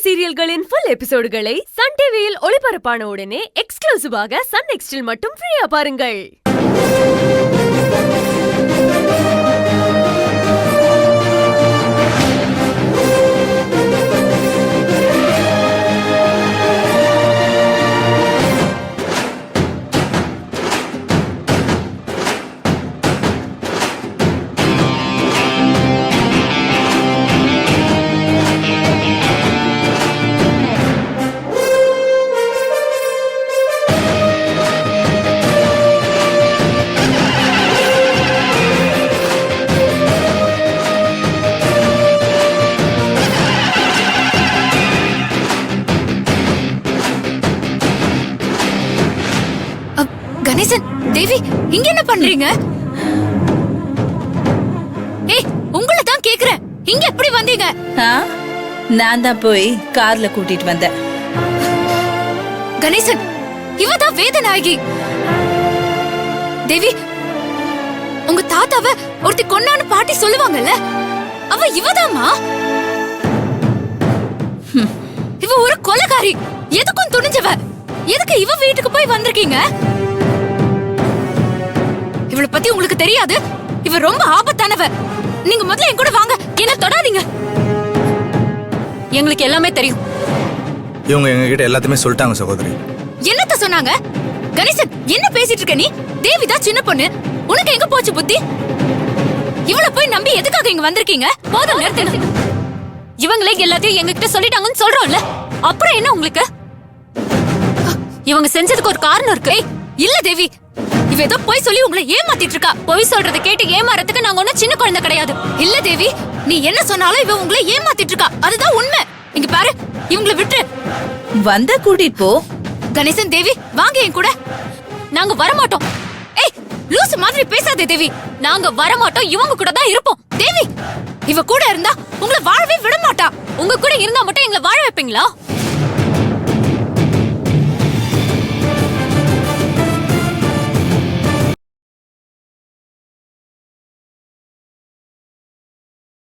சீரியல்களின் full எபிசோடுகளை Sun டிவியில் ஒளிபரப்பான உடனே எக்ஸ்க்ளூசிவாக சன் நெக்ஸ்டில் மட்டும் ஃப்ரீயா பாருங்கள். கணேசன், தேவி, இங்க என்ன பண்றீங்க? ஏய், உங்களை தான் கேக்குறேன். இங்க எப்படி வந்தீங்க? நான் தான் போய் கார்ல கூட்டிட்டு வந்தேன். கணேசன், இவதான் வேதநாயகி. தேவி, உங்க தாத்தாவ ஒருத்தி கொன்னான்னு பாட்டி சொல்லுவாங்கல்ல, அவ இவதாமா. இவ ஒரு கொலைகாரி, எதுக்கும் துணிஞ்சவ. எதுக்கு இவ வீட்டுக்கு போய் வந்திருக்கீங்க? இவளை பத்தி உங்களுக்கு தெரியாது. இவ ரொம்ப ஆபத்தானவ. நீங்க முதல்ல என் கூட வாங்க. என்ன தொடாதீங்க. எங்களுக்கு எல்லாமே தெரியும். இவங்க எங்க கிட்ட எல்லாத்தையுமே சொல்லிட்டாங்க சகோதரி. என்னத்த சொன்னாங்க? கணேசன், என்ன பேசிட்டு இருக்க நீ? தேவிதா சின்ன பொண்ணு. உனக்கு எங்க போச்சு புத்தி? இவளை போய் நம்பி எதுக்காக இங்க வந்திருக்கீங்க? போதும், நிறுத்து. இவங்களே எல்லாத்தையும் எங்க கிட்ட சொல்லிட்டாங்கன்னு சொல்றோம்ல, அப்புறம் என்ன உங்களுக்கு? இவங்க செஞ்சதுக்கு ஒரு காரணம் இருக்கு. இல்ல தேவி, இவ ஏதோ போய் சொல்லி உங்களை ஏமாத்திட்டு இருக்கா. போய் சொல்றதை கேட்டு ஏமாறதுக்கு நாங்க ஒன்னும் சின்ன குழந்தை கிடையாது. இல்ல தேவி, நீ என்ன சொன்னாலும் இவ உங்களை ஏமாத்திட்டு இருக்கா. அதுதான் உண்மை. இங்க பாரு, இவங்களை விட்டு வந்த கூட்டிட்டு போ. கணேசன், தேவி, வாங்க என் கூட. நாங்க வரமாட்டோம். ஏய், லூசு மாதிரி பேசாதே தேவி. நாங்க வரமாட்டோம். இவங்க கூட தான் இருப்போம். தேவி, இவ கூட இருந்தா உங்களை வாழவே விட மாட்டா. உங்க கூட இருந்தா மட்டும் எங்களை வாழ வைப்பீங்களா?